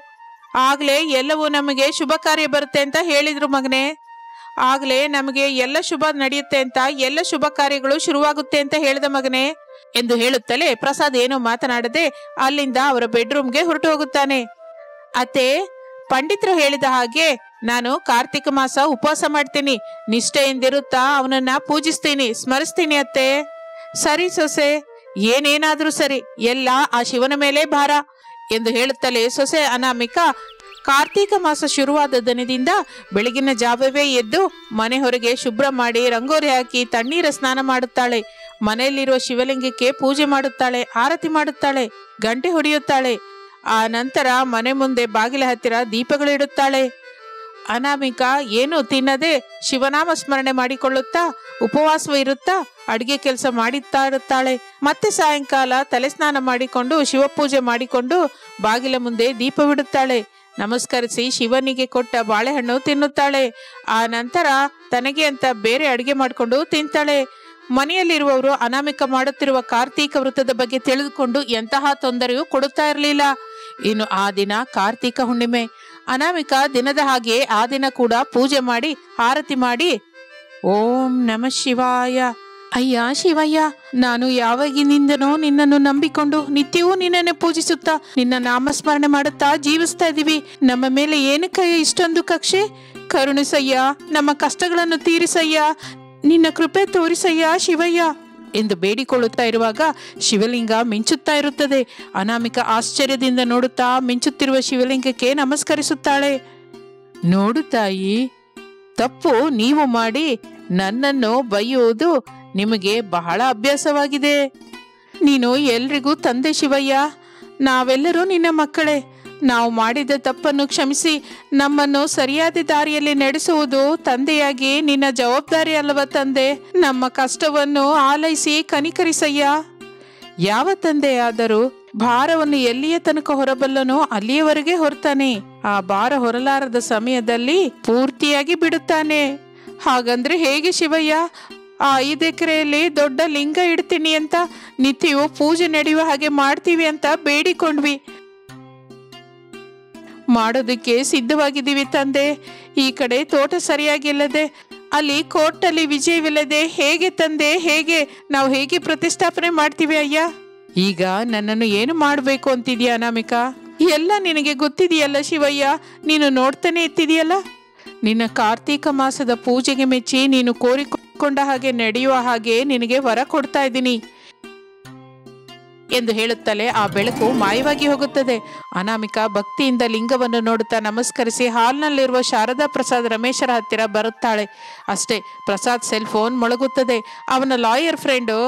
ಆಗ್ಲೇ ಎಲ್ಲವೂ ನಮಗೆ ಶುಭ ಕಾರ್ಯ ಬರುತ್ತೆ ಅಂತ ಹೇಳಿದ್ರು ಮಗನೇ. ಆಗ್ಲೇ ನಮಗೆ ಎಲ್ಲ ಶುಭ ನಡೆಯುತ್ತೆ ಅಂತ, ಎಲ್ಲ ಶುಭ ಕಾರ್ಯಗಳು ಶುರುವಾಗುತ್ತೆ ಅಂತ ಹೇಳಿದ ಮಗನೇ ಎಂದು ಹೇಳುತ್ತಲೇ ಪ್ರಸಾದ್ ಏನೋ ಮಾತನಾಡದೆ ಅಲ್ಲಿಂದ ಅವರ ಬೆಡ್ರೂಮ್ಗೆ ಹೊರಟು ಹೋಗುತ್ತಾನೆ. ಅತ್ತೆ, ಪಂಡಿತರು ಹೇಳಿದ ಹಾಗೆ ನಾನು ಕಾರ್ತಿಕ ಮಾಸ ಉಪವಾಸ ಮಾಡ್ತೀನಿ, ನಿಷ್ಠೆಯಿಂದಿರುತ್ತಾ ಅವನನ್ನ ಪೂಜಿಸ್ತೀನಿ, ಸ್ಮರಿಸ್ತೀನಿ ಅತ್ತೆ. ಸರಿ ಸೊಸೆ, ಏನೇನಾದ್ರೂ ಸರಿ, ಎಲ್ಲ ಆ ಶಿವನ ಮೇಲೆ ಭಾರ ಎಂದು ಹೇಳುತ್ತಲೇ ಸೊಸೆ ಅನಾಮಿಕಾ ಕಾರ್ತೀಕ ಮಾಸ ಶುರುವಾದ ದಿನದಿಂದ ಬೆಳಗಿನ ಜಾವವೇ ಎದ್ದು ಮನೆ ಹೊರಗೆ ಶುಭ್ರ ಮಾಡಿ ರಂಗೋಲಿ ಹಾಕಿ ತಣ್ಣೀರ ಸ್ನಾನ ಮಾಡುತ್ತಾಳೆ. ಮನೆಯಲ್ಲಿರುವ ಶಿವಲಿಂಗಕ್ಕೆ ಪೂಜೆ ಮಾಡುತ್ತಾಳೆ, ಆರತಿ ಮಾಡುತ್ತಾಳೆ, ಗಂಟೆ ಹೊಡೆಯುತ್ತಾಳೆ. ಆ ನಂತರ ಮನೆ ಮುಂದೆ ಬಾಗಿಲ ಹತ್ತಿರ ದೀಪಗಳಿಡುತ್ತಾಳೆ. ಅನಾಮಿಕಾ ಏನು ತಿನ್ನದೆ ಶಿವನಾಮ ಸ್ಮರಣೆ ಮಾಡಿಕೊಳ್ಳುತ್ತಾ ಉಪವಾಸ ಇರುತ್ತಾ ಅಡಿಗೆ ಕೆಲಸ ಮಾಡುತ್ತಾ ಇರುತ್ತಾಳೆ. ಮತ್ತೆ ಸಾಯಂಕಾಲ ತಲೆ ಸ್ನಾನ ಮಾಡಿಕೊಂಡು ಶಿವಪೂಜೆ ಮಾಡಿಕೊಂಡು ಬಾಗಿಲ ಮುಂದೆ ದೀಪವಿಡುತ್ತಾಳೆ. ನಮಸ್ಕರಿಸಿ ಶಿವನಿಗೆ ಕೊಟ್ಟ ಬಾಳೆಹಣ್ಣು ತಿನ್ನುತ್ತಾಳೆ. ಆ ನಂತರ ತನಗೆ ಅಂತ ಬೇರೆ ಅಡಿಗೆ ಮಾಡಿಕೊಂಡು ತಿಂತಾಳೆ. ಮನೆಯಲ್ಲಿರುವವರು ಅನಾಮಿಕ ಮಾಡುತ್ತಿರುವ ಕಾರ್ತೀಕ ವೃತ್ತದ ಬಗ್ಗೆ ತಿಳಿದುಕೊಂಡು ಎಂತಹ ತೊಂದರೆಯೂ ಕೊಡುತ್ತಾ ಇರಲಿಲ್ಲ. ಇನ್ನು ಆ ದಿನ ಕಾರ್ತೀಕ ಹುಣ್ಣಿಮೆ. ಅನಾಮಿಕ ದಿನದ ಹಾಗೆ ಆ ದಿನ ಕೂಡ ಪೂಜೆ ಮಾಡಿ ಆರತಿ ಮಾಡಿ ಓಂ ನಮಃ ಶಿವಾಯ, ಅಯ್ಯ ಶಿವಯ್ಯ, ನಾನು ಯಾವಾಗಿನಿಂದನೋ ನಿನ್ನನ್ನು ನಂಬಿಕೊಂಡು ನಿತ್ಯವೂ ನಿನ್ನನ್ನೇ ಪೂಜಿಸುತ್ತಾ ನಿನ್ನ ನಾಮಸ್ಮರಣೆ ಮಾಡುತ್ತಾ ಜೀವಿಸ್ತಾ ಇದ್ದೀವಿ. ನಮ್ಮ ಮೇಲೆ ಏನಕ್ಕೆ ಇಷ್ಟೊಂದು ಕಕ್ಷೆ? ಕರುಣಿಸಯ್ಯ, ನಮ್ಮ ಕಷ್ಟಗಳನ್ನು ತೀರಿಸಯ್ಯ, ನಿನ್ನ ಕೃಪೆ ತೋರಿಸಯ್ಯ ಶಿವಯ್ಯ ಎಂದು ಬೇಡಿಕೊಳ್ಳುತ್ತಾ ಇರುವಾಗ ಶಿವಲಿಂಗ ಮಿಂಚುತ್ತಾ ಇರುತ್ತದೆ. ಅನಾಮಿಕ ಆಶ್ಚರ್ಯದಿಂದ ನೋಡುತ್ತಾ ಮಿಂಚುತ್ತಿರುವ ಶಿವಲಿಂಗಕ್ಕೆ ನಮಸ್ಕರಿಸುತ್ತಾಳೆ. ನೋಡು ತಾಯಿ, ತಪ್ಪು ನೀವು ಮಾಡಿ ನನ್ನನ್ನು ಬೈಯುವುದು ನಿಮಗೆ ಬಹಳ ಅಭ್ಯಾಸವಾಗಿದೆ. ನೀನು ಎಲ್ರಿಗೂ ತಂದೆ ಶಿವಯ್ಯ, ನಾವೆಲ್ಲರೂ ನಿನ್ನ ಮಕ್ಕಳೇ. ನಾವು ಮಾಡಿದ ತಪ್ಪನ್ನು ಕ್ಷಮಿಸಿ ನಮ್ಮನ್ನು ಸರಿಯಾದ ದಾರಿಯಲ್ಲಿ ನಡೆಸುವುದು ತಂದೆಯಾಗಿ ನಿನ್ನ ಜವಾಬ್ದಾರಿ ಅಲ್ಲವ ತಂದೆ. ನಮ್ಮ ಕಷ್ಟವನ್ನು ಆಲೈಸಿ ಕನಿಕರಿಸಯ್ಯ. ಯಾವ ತಂದೆಯಾದರೂ ಭಾರವನ್ನು ಎಲ್ಲಿಯ ತನಕ ಹೊರಬಲ್ಲನೋ ಅಲ್ಲಿಯವರೆಗೆ ಹೊರತಾನೆ. ಆ ಭಾರ ಹೊರಲಾರದ ಸಮಯದಲ್ಲಿ ಪೂರ್ತಿಯಾಗಿ ಬಿಡುತ್ತಾನೆ. ಹಾಗಂದ್ರೆ ಹೇಗೆ ಶಿವಯ್ಯ? ಆ 5 ಎಕರೆಯಲ್ಲಿ ದೊಡ್ಡ ಲಿಂಗ ಇಡ್ತೀನಿ ಅಂತ ನಿತ್ಯವೂ ಪೂಜೆ ನಡೆಯುವ ಹಾಗೆ ಮಾಡ್ತೀವಿ ಅಂತ ಬೇಡಿಕೊಂಡ್ವಿ. ಮಾಡೋದಕ್ಕೆ ಸಿದ್ಧವಾಗಿದ್ದೀವಿ ತಂದೆ. ಈ ಕಡೆ ತೋಟ ಸರಿಯಾಗಿಲ್ಲದೆ, ಅಲ್ಲಿ ಕೋರ್ಟಲ್ಲಿ ವಿಜಯವಿಲ್ಲದೆ ಹೇಗೆ ತಂದೆ, ಹೇಗೆ ನಾವು ಹೇಗೆ ಪ್ರತಿಷ್ಠಾಪನೆ ಮಾಡ್ತೀವಿ ಅಯ್ಯ? ಈಗ ನನ್ನನ್ನು ಏನು ಮಾಡಬೇಕು ಅಂತಿದ್ಯಾ ಅನಾಮಿಕಾ? ಎಲ್ಲ ನಿನಗೆ ಗೊತ್ತಿದೆಯಲ್ಲ ಶಿವಯ್ಯ, ನೀನು ನೋಡ್ತಾನೆ ಇತ್ತಿದೆಯಲ್ಲ. ನಿನ್ನ ಕಾರ್ತೀಕ ಮಾಸದ ಪೂಜೆಗೆ ಮೆಚ್ಚಿ ನೀನು ಕೋರಿಕೊಂಡ ಹಾಗೆ ನಡೆಯುವ ಹಾಗೆ ನಿನಗೆ ವರ ಕೊಡ್ತಾ ಇದ್ದೀನಿ ಎಂದು ಹೇಳುತ್ತಲೇ ಆ ಬೆಳಕು ಮಾಯವಾಗಿ ಹೋಗುತ್ತದೆ. ಅನಾಮಿಕಾ ಭಕ್ತಿಯಿಂದ ಲಿಂಗವನ್ನು ನೋಡುತ್ತಾ ನಮಸ್ಕರಿಸಿ ಹಾಲ್ನಲ್ಲಿರುವ ಶಾರದಾ ಪ್ರಸಾದ್ ರಮೇಶರ ಹತ್ತಿರ ಬರುತ್ತಾಳೆ. ಅಷ್ಟೇ, ಪ್ರಸಾದ್ ಸೆಲ್ ಫೋನ್ ಮೊಳಗುತ್ತದೆ. ಅವನ ಲಾಯರ್ ಫ್ರೆಂಡು,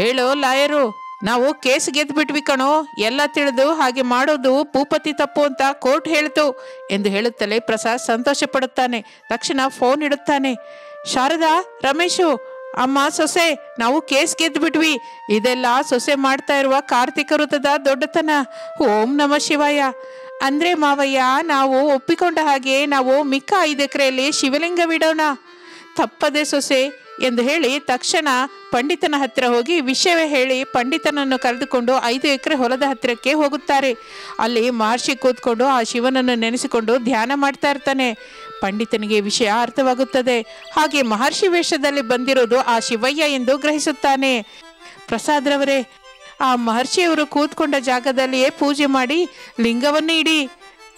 ಹೇಳೋ ಲಾಯರು, ನಾವು ಕೇಸ್ ಗೆದ್ಬಿಟ್ವಿ ಕಣೋ, ಎಲ್ಲ ತಿಳಿದು ಹಾಗೆ ಮಾಡೋದು ಭೂಪತಿ ತಪ್ಪು ಅಂತ ಕೋರ್ಟ್ ಹೇಳ್ತು ಎಂದು ಹೇಳುತ್ತಲೇ ಪ್ರಸಾದ್ ಸಂತೋಷ ಪಡುತ್ತಾನೆ. ತಕ್ಷಣ ಫೋನ್ ಇಡುತ್ತಾನೆ. ಶಾರದಾ, ರಮೇಶು, ಅಮ್ಮ, ಸೊಸೆ, ನಾವು ಕೇಸ್ ಗೆದ್ದು ಬಿಟ್ವಿ. ಇದೆಲ್ಲ ಸೊಸೆ ಮಾಡ್ತಾ ಇರುವ ಕಾರ್ತಿಕ ವೃತ್ತದ ದೊಡ್ಡತನ. ಓಂ ನಮಃ ಶಿವಾಯ. ಅಂದ್ರೆ ಮಾವಯ್ಯ, ನಾವು ಒಪ್ಪಿಕೊಂಡ ಹಾಗೆ ನಾವು ಮಿಕ್ಕ 5 ಎಕರೆಯಲ್ಲಿ ಶಿವಲಿಂಗವಿಡೋಣ. ತಪ್ಪದೆ ಸೊಸೆ ಎಂದು ಹೇಳಿ ತಕ್ಷಣ ಪಂಡಿತನ ಹತ್ತಿರ ಹೋಗಿ ವಿಷಯವೇ ಹೇಳಿ ಪಂಡಿತನನ್ನು ಕರೆದುಕೊಂಡು 5 ಎಕರೆ ಹೊಲದ ಹತ್ತಿರಕ್ಕೆ ಹೋಗುತ್ತಾರೆ. ಅಲ್ಲಿ ಮಹರ್ಷಿ ಕೂತ್ಕೊಂಡು ಆ ಶಿವನನ್ನು ನೆನೆಸಿಕೊಂಡು ಧ್ಯಾನ ಮಾಡ್ತಾ ಇರ್ತಾನೆ. ಪಂಡಿತನಿಗೆ ವಿಷಯ ಅರ್ಥವಾಗುತ್ತದೆ. ಹಾಗೆ ಮಹರ್ಷಿ ವೇಷದಲ್ಲಿ ಬಂದಿರೋದು ಆ ಶಿವಯ್ಯ ಎಂದು ಗ್ರಹಿಸುತ್ತಾನೆ. ಪ್ರಸಾದ್ರವರೇ, ಆ ಮಹರ್ಷಿಯವರು ಕೂತ್ಕೊಂಡ ಜಾಗದಲ್ಲಿಯೇ ಪೂಜೆ ಮಾಡಿ ಲಿಂಗವನ್ನು ಇಡಿ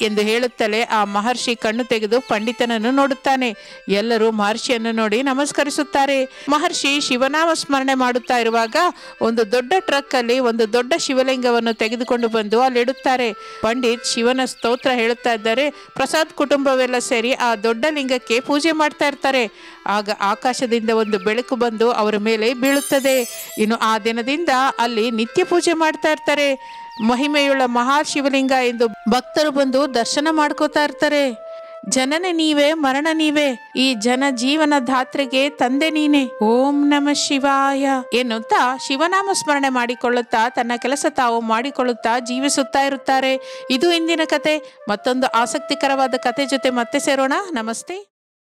ಎಂದು ಹೇಳುತ್ತಲೇ ಆ ಮಹರ್ಷಿ ಕಣ್ಣು ತೆಗೆದು ಪಂಡಿತನನ್ನು ನೋಡುತ್ತಾನೆ. ಎಲ್ಲರೂ ಮಹರ್ಷಿಯನ್ನು ನೋಡಿ ನಮಸ್ಕರಿಸುತ್ತಾರೆ. ಮಹರ್ಷಿ ಶಿವನಾಮ ಸ್ಮರಣೆ ಮಾಡುತ್ತಾ ಇರುವಾಗ ಒಂದು ದೊಡ್ಡ ಟ್ರಕ್ ಅಲ್ಲಿ ಒಂದು ದೊಡ್ಡ ಶಿವಲಿಂಗವನ್ನು ತೆಗೆದುಕೊಂಡು ಬಂದು ಅಲ್ಲಿಡುತ್ತಾರೆ. ಪಂಡಿತ್ ಶಿವನ ಸ್ತೋತ್ರ ಹೇಳುತ್ತಾ ಇದ್ದಾರೆ. ಪ್ರಸಾದ್ ಕುಟುಂಬವೆಲ್ಲ ಸೇರಿ ಆ ದೊಡ್ಡ ಲಿಂಗಕ್ಕೆ ಪೂಜೆ ಮಾಡ್ತಾ ಇರ್ತಾರೆ. ಆಗ ಆಕಾಶದಿಂದ ಒಂದು ಬೆಳಕು ಬಂದು ಅವರ ಮೇಲೆ ಬೀಳುತ್ತದೆ. ಇನ್ನು ಆ ದಿನದಿಂದ ಅಲ್ಲಿ ನಿತ್ಯ ಪೂಜೆ ಮಾಡ್ತಾ ಇರ್ತಾರೆ. ಮಹಿಮೆಯುಳ್ಳ ಮಹಾಶಿವಲಿಂಗ ಎಂದು ಭಕ್ತರು ಬಂದು ದರ್ಶನ ಮಾಡ್ಕೋತಾ ಇರ್ತಾರೆ. ಜನನ ನೀವೇ, ಮರಣ ನೀವೇ, ಈ ಜನ ಜೀವನ ಧಾತ್ರೆಗೆ ತಂದೆ ನೀನೆ, ಓಂ ನಮ ಶಿವಾಯ ಎನ್ನುತ್ತಾ ಶಿವನಾಮ ಸ್ಮರಣೆ ಮಾಡಿಕೊಳ್ಳುತ್ತಾ ತನ್ನ ಕೆಲಸ ತಾವು ಮಾಡಿಕೊಳ್ಳುತ್ತಾ ಜೀವಿಸುತ್ತಾ ಇರುತ್ತಾರೆ. ಇದು ಇಂದಿನ ಕತೆ. ಮತ್ತೊಂದು ಆಸಕ್ತಿಕರವಾದ ಕತೆ ಜೊತೆ ಮತ್ತೆ ಸೇರೋಣ. ನಮಸ್ತೆ.